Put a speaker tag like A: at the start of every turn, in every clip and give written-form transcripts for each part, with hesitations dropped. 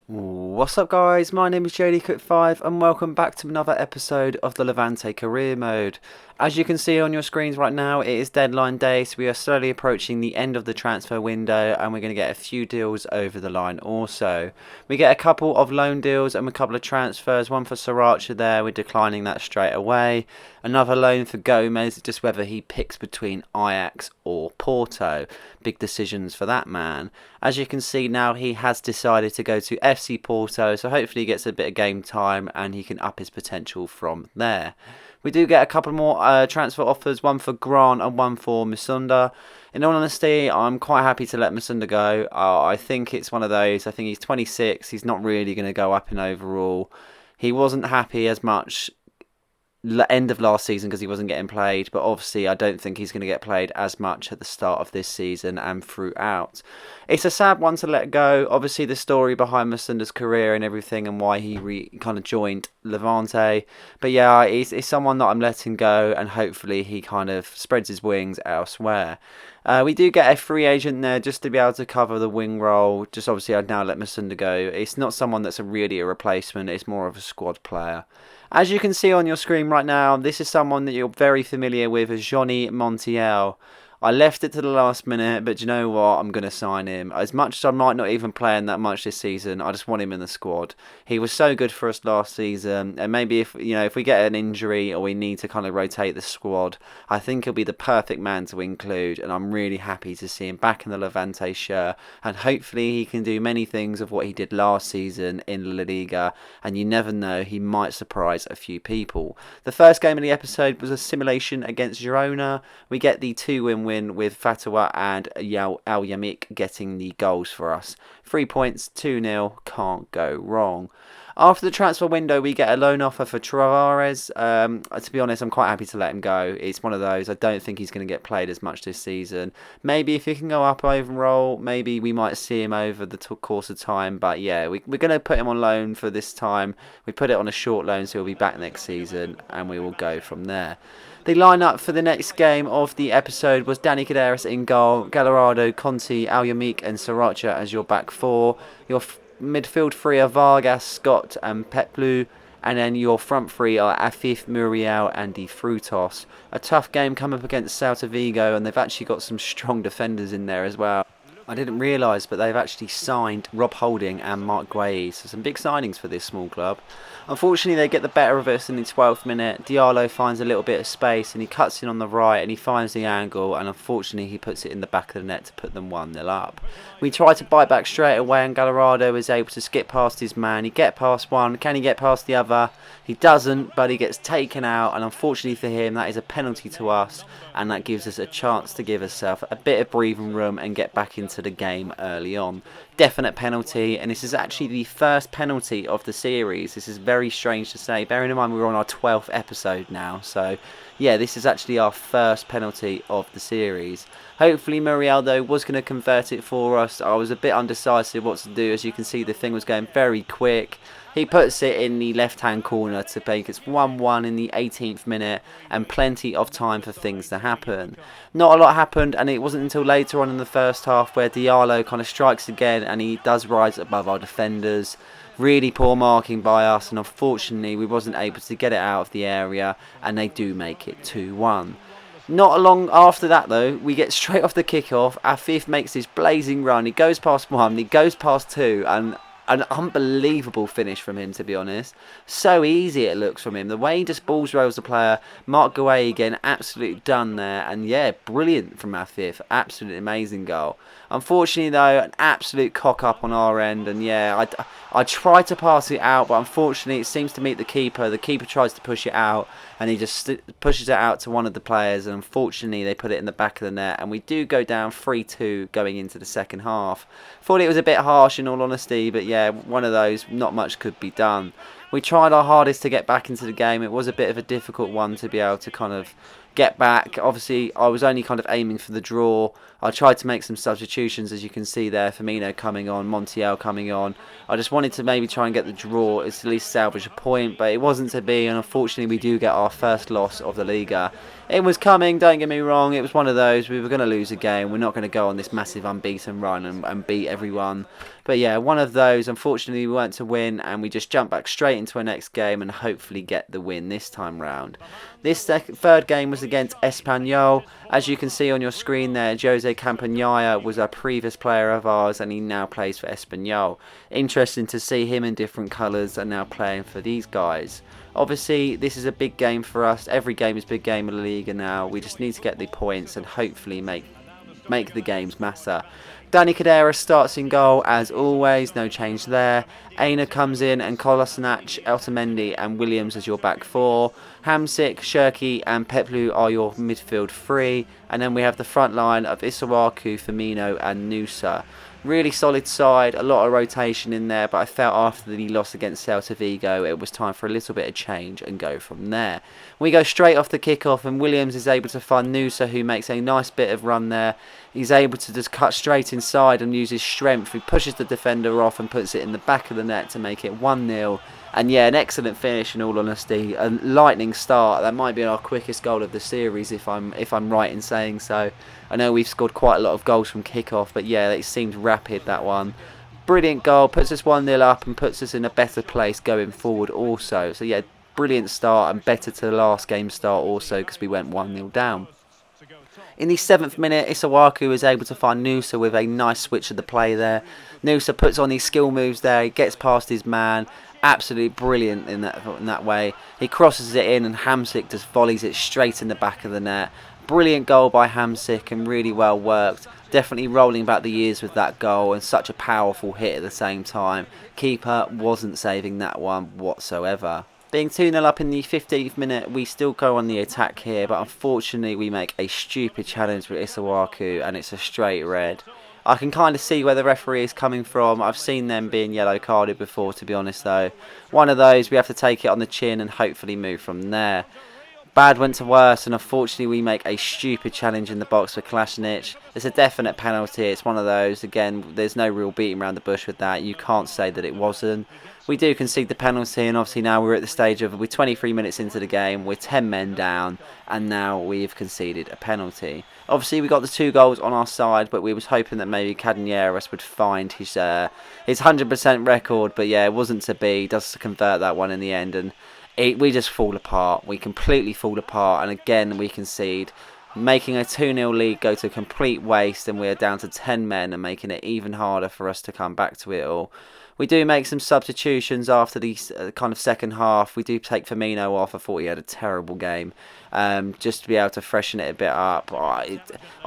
A: What's up guys, my name is JDCook5 and welcome back to another episode of the Levante Career Mode. As you can see on your screens right now, it is deadline day, so we are slowly approaching the end of the transfer window and we're going to get a few deals over the line also. We get a couple of loan deals and a couple of transfers, one for Sriracha there, we're declining that straight away. Another loan for Gomez, just whether he picks between Ajax or Porto. Big decisions for that man. As you can see now, he has decided to go to FC Porto, so hopefully he gets a bit of game time and he can up his potential from there. We do get a couple more transfer offers, one for Grant and one for Musunda. In all honesty, I'm quite happy to let Musunda go. I think it's one of those. I think he's 26. He's not really going to go up in overall. He wasn't happy as much end of last season because he wasn't getting played, but obviously I don't think he's going to get played as much at the start of this season and throughout. It's a sad one to let go. Obviously the story behind Musunda's career and everything and why he kind of joined Levante, but yeah, he's someone that I'm letting go and hopefully he kind of spreads his wings elsewhere. We do get a free agent there just to be able to cover the wing role. Just obviously I'd now let Musunda go. It's not someone that's really a replacement, it's more of a squad player. As you can see on your screen right now, this is someone that you're very familiar with as Johnny Montiel. I left it to the last minute, but you know what? I'm going to sign him. As much as I might not even play him that much this season, I just want him in the squad. He was so good for us last season, and maybe if we get an injury or we need to kind of rotate the squad, I think he'll be the perfect man to include, and I'm really happy to see him back in the Levante shirt, and hopefully he can do many things of what he did last season in La Liga, and you never know, he might surprise a few people. The first game of the episode was a simulation against Girona. We get the 2-win win with Fatawa and Al Yamik getting the goals for us. 3 points, 2-0, can't go wrong. After the transfer window, we get a loan offer for Tavares. To be honest, I'm quite happy to let him go. It's one of those. I don't think he's going to get played as much this season. Maybe if he can go up overall, maybe we might see him over the course of time. But yeah, we're going to put him on loan for this time. We put it on a short loan, so he'll be back next season, and we will go from there. The lineup for the next game of the episode was Danny Caderas in goal, Gallardo, Conti, Al Yamik and Sriracha as your back four. Your midfield three are Vargas, Scott and Petlu, and then your front three are Afif, Muriel and De Frutos. A tough game coming up against Celta Vigo, and they've actually got some strong defenders in there as well. I didn't realise, but they've actually signed Rob Holding and Mark Guay, so some big signings for this small club. Unfortunately, they get the better of us in the 12th minute. Diallo finds a little bit of space and he cuts in on the right and he finds the angle, and unfortunately he puts it in the back of the net to put them 1-0 up. We try to bite back straight away and Gallardo is able to skip past his man. He get past one, can he get past the other? He doesn't, but he gets taken out, and unfortunately for him that is a penalty to us, and that gives us a chance to give ourselves a bit of breathing room and get back into the game early on. Definite penalty, and this is actually the first penalty of the series. This is very strange to say, bearing in mind we're on our 12th episode now, so yeah, this is actually our first penalty of the series. Hopefully Muriel though was going to convert it for us. I was a bit undecisive what to do. As you can see, the thing was going very quick. He puts it in the left-hand corner to make it 1-1 in the 18th minute, and plenty of time for things to happen. Not a lot happened, and it wasn't until later on in the first half where Diallo kind of strikes again, and he does rise above our defenders. Really poor marking by us, and unfortunately we wasn't able to get it out of the area, and they do make it 2-1. Not long after that though, we get straight off the kick-off. Afif makes this blazing run. He goes past one, he goes past two, and an unbelievable finish from him, to be honest. So easy it looks from him. The way he just balls rolls the player. Mark Guay again, absolutely done there. And yeah, brilliant from Afif. Absolutely amazing goal. Unfortunately though, an absolute cock up on our end. And yeah, I tried to pass it out, but unfortunately it seems to meet the keeper. The keeper tries to push it out, and he just pushes it out to one of the players, and unfortunately they put it in the back of the net, and we do go down 3-2 going into the second half. Thought it was a bit harsh in all honesty, but yeah, one of those, not much could be done. We tried our hardest to get back into the game. It was a bit of a difficult one to be able to kind of get back. Obviously, I was only kind of aiming for the draw. I tried to make some substitutions, as you can see there. Firmino coming on, Montiel coming on. I just wanted to maybe try and get the draw, at least salvage a point, but it wasn't to be, and unfortunately we do get our first loss of the Liga. It was coming, don't get me wrong, it was one of those, we were going to lose a game, we're not going to go on this massive unbeaten run and beat everyone. But yeah, one of those, unfortunately we weren't to win, and we just jump back straight into our next game and hopefully get the win this time round. This third game was against Espanyol. As you can see on your screen there, Jose Campagnaya was a previous player of ours and he now plays for Espanyol. Interesting to see him in different colours and now playing for these guys. Obviously, this is a big game for us. Every game is a big game in La Liga now. We just need to get the points and hopefully make the games matter. Dani Khedira starts in goal as always, no change there. Aina comes in and Kolasinac, Otamendi and Williams as your back four. Hamsik, Shirky and Peplu are your midfield three. And then we have the front line of Isuaku, Firmino and Nusa. Really solid side, a lot of rotation in there, but I felt after the loss against Celta Vigo it was time for a little bit of change and go from there. We go straight off the kickoff and Williams is able to find Nusa, who makes a nice bit of run there. He's able to just cut straight inside and use his strength. He pushes the defender off and puts it in the back of the net to make it 1-0. And yeah, an excellent finish in all honesty. A lightning start. That might be our quickest goal of the series if I'm right in saying so. I know we've scored quite a lot of goals from kickoff, but yeah, it seemed rapid, that one. Brilliant goal, puts us 1-0 up and puts us in a better place going forward also. So yeah, brilliant start and better to the last game start also because we went 1-0 down. In the 7th minute, Isuaku is able to find Nusa with a nice switch of the play there. Nusa puts on his skill moves there, he gets past his man. Absolutely brilliant in that way. He crosses it in and Hamsik just volleys it straight in the back of the net. Brilliant goal by Hamsik and really well worked. Definitely rolling back the years with that goal and such a powerful hit at the same time. Keeper wasn't saving that one whatsoever. Being 2-0 up in the 15th minute, we still go on the attack here, but unfortunately we make a stupid challenge with Isuaku and it's a straight red. I can kind of see where the referee is coming from. I've seen them being yellow carded before, to be honest though. One of those, we have to take it on the chin and hopefully move from there. Bad went to worse and unfortunately we make a stupid challenge in the box for Kolasinac. It's a definite penalty. It's one of those. Again, there's no real beating around the bush with that. You can't say that it wasn't. We do concede the penalty and obviously now we're at the stage of we're 23 minutes into the game, we're 10 men down and now we've conceded a penalty. Obviously we got the 2 goals on our side, but we was hoping that maybe Cadenieres would find his 100% record, but yeah, it wasn't to be. He does convert that one in the end and we just fall apart. We completely fall apart and again we concede, making a 2-0 lead go to complete waste and we're down to 10 men and making it even harder for us to come back to it all. We do make some substitutions after the kind of second half. We do take Firmino off. I thought he had a terrible game. Just to be able to freshen it a bit up. I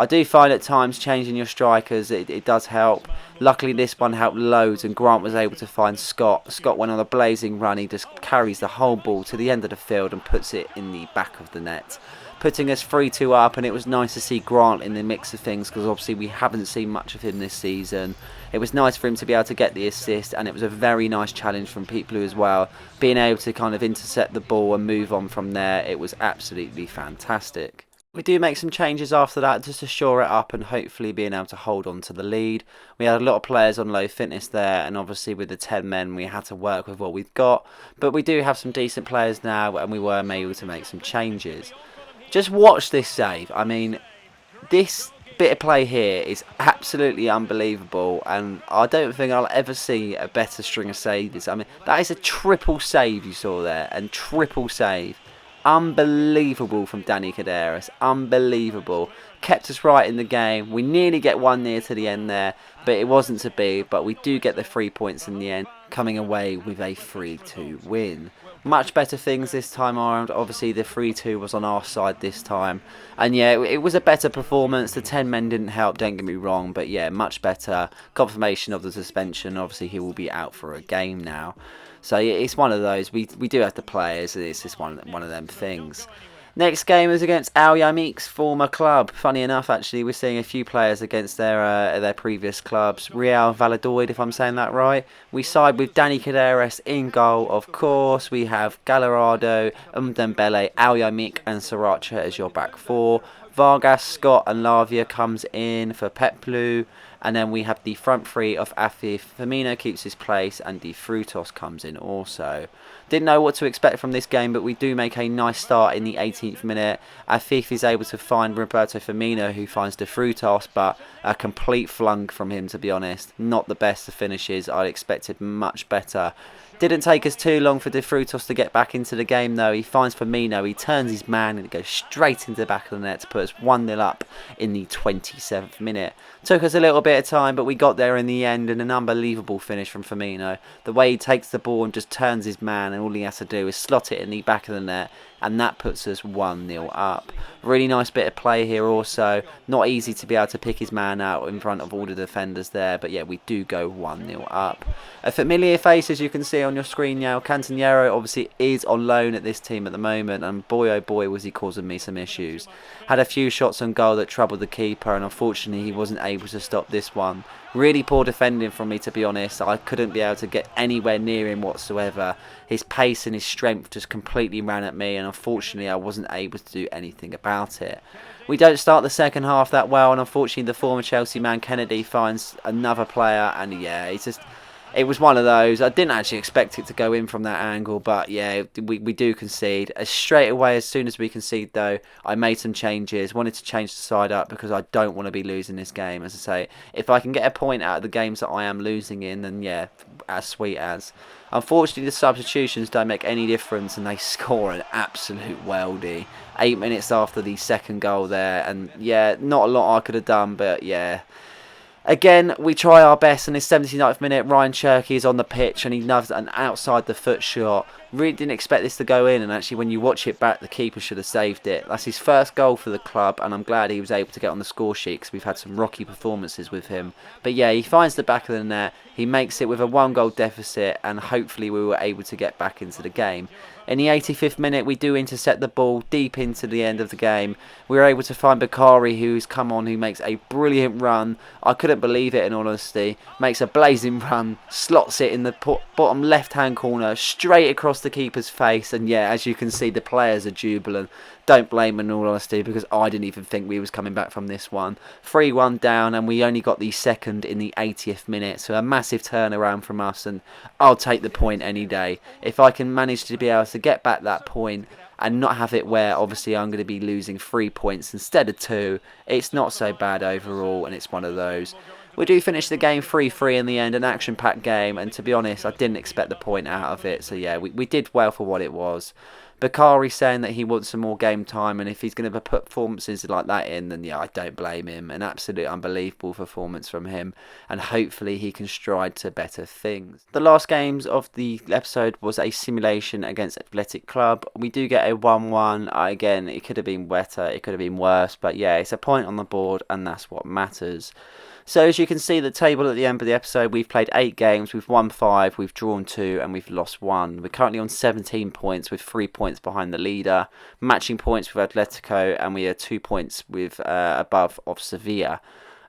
A: do find at times changing your strikers, it does help. Luckily this one helped loads and Grant was able to find Scott. Scott went on a blazing run. He just carries the whole ball to the end of the field and puts it in the back of the net, putting us 3-2 up, and it was nice to see Grant in the mix of things because obviously we haven't seen much of him this season. It was nice for him to be able to get the assist and it was a very nice challenge from Peplu as well. Being able to kind of intercept the ball and move on from there, it was absolutely fantastic. We do make some changes after that just to shore it up and hopefully being able to hold on to the lead. We had a lot of players on low fitness there and obviously with the 10 men we had to work with what we've got. But we do have some decent players now and we were able to make some changes. Just watch this save. I mean, this bit of play here is absolutely unbelievable and I don't think I'll ever see a better string of saves. I mean, that is a triple save you saw there and triple save. Unbelievable from Dani Khedira. Unbelievable. Kept us right in the game. We nearly get 1-0 to the end there, but it wasn't to be. But we do get the 3 points in the end, coming away with a 3-2 win. Much better things this time around. Obviously the 3-2 was on our side this time. And yeah, it was a better performance. The 10 men didn't help, don't get me wrong. But yeah, much better. Confirmation of the suspension. Obviously he will be out for a game now. So yeah, it's one of those. We do have the players. It's just one of them things. Next game is against Al Yamik's former club. Funny enough, actually, we're seeing a few players against their previous clubs. Real Valladolid, if I'm saying that right. We side with Danny Caderes in goal, of course. We have Gallardo, Dembele, Al Yamik and Sriracha as your back four. Vargas, Scott and Lavia comes in for Peplu. And then we have the front three of Afif. Firmino keeps his place and De Frutos comes in also. Didn't know what to expect from this game, but we do make a nice start in the 18th minute. Afif is able to find Roberto Firmino, who finds De Frutos, but a complete flunk from him, to be honest. Not the best of finishes. I expected much better. Didn't take us too long for De Frutos to get back into the game though. He finds Firmino, he turns his man and it goes straight into the back of the net to put us 1-0 up in the 27th minute. Took us a little bit of time, but we got there in the end, and an unbelievable finish from Firmino. The way he takes the ball and just turns his man, and all he has to do is slot it in the back of the net, and that puts us 1-0 up. Really nice bit of play here also. Not easy to be able to pick his man out in front of all the defenders there, but yeah, we do go 1-0 up. A familiar face, as you can see on your screen now. Cantanero obviously is on loan at this team at the moment, and boy oh boy was he causing me some issues. Had a few shots on goal that troubled the keeper, and unfortunately he wasn't able to stop this one. Really poor defending from me, to be honest. I couldn't be able to get anywhere near him whatsoever. His pace and his strength just completely ran at me, and unfortunately I wasn't able to do anything about it. We don't start the second half that well, and unfortunately the former Chelsea man Kennedy finds another player, and yeah, it was one of those. I didn't actually expect it to go in from that angle, but yeah, we do concede. Straight away, as soon as we concede though, I made some changes. Wanted to change the side up because I don't want to be losing this game. As I say, if I can get a point out of the games that I am losing in, then yeah, as sweet as. Unfortunately, the substitutions don't make any difference, and they score an absolute weldy. 8 minutes after the second goal there, and yeah, not a lot I could have done, but yeah. Again, we try our best, and in the 79th minute, Ryan Cherky is on the pitch, and he loves an outside the foot shot. Really didn't expect this to go in, and actually when you watch it back, the keeper should have saved it. That's his first goal for the club, and I'm glad he was able to get on the score sheet because we've had some rocky performances with him. But yeah, he finds the back of the net, he makes it with a 1-goal deficit, and hopefully we were able to get back into the game. In the 85th minute, we do intercept the ball deep into the end of the game. We were able to find Bakari, who's come on, who makes a brilliant run. I couldn't believe it, in all honesty. Makes a blazing run, slots it in the bottom left-hand corner, straight across the keeper's face. And yeah, as you can see, the players are jubilant. Don't blame them, in all honesty, because I didn't even think we was coming back from this one. 3-1 down, and we only got the second in the 80th minute. So a massive turnaround from us, and I'll take the point any day. If I can manage to be able to get back that point and not have it where obviously I'm going to be losing 3 points instead of 2, it's not so bad overall, and it's one of those. We do finish the game 3-3 in the end, an action-packed game, and to be honest, I didn't expect the point out of it. So yeah, we did well for what it was. Bakari saying that he wants some more game time, and if he's going to put performances like that in, then yeah, I don't blame him. An absolute unbelievable performance from him, and hopefully he can stride to better things. The last games of the episode was a simulation against Athletic Club. We do get a 1-1. Again, it could have been better, it could have been worse, but yeah, it's a point on the board, and that's what matters. So as you can see the table at the end of the episode, we've played 8 games, we've won 5, we've drawn 2 and we've lost 1. We're currently on 17 points with 3 points behind the leader, matching points with Atletico, and we are 2 points with above of Sevilla.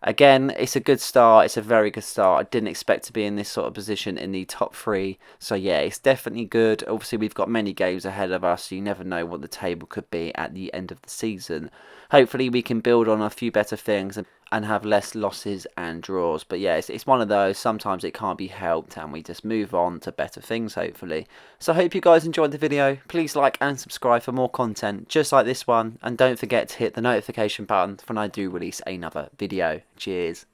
A: Again, it's a good start. It's a very good start. I didn't expect to be in this sort of position in the top 3. So yeah, it's definitely good. Obviously, we've got many games ahead of us. So you never know what the table could be at the end of the season. Hopefully, we can build on a few better things and have less losses and draws. But yeah, it's one of those. Sometimes it can't be helped, and we just move on to better things, hopefully. So I hope you guys enjoyed the video. Please like and subscribe for more content just like this one. And don't forget to hit the notification button when I do release another video. Cheers.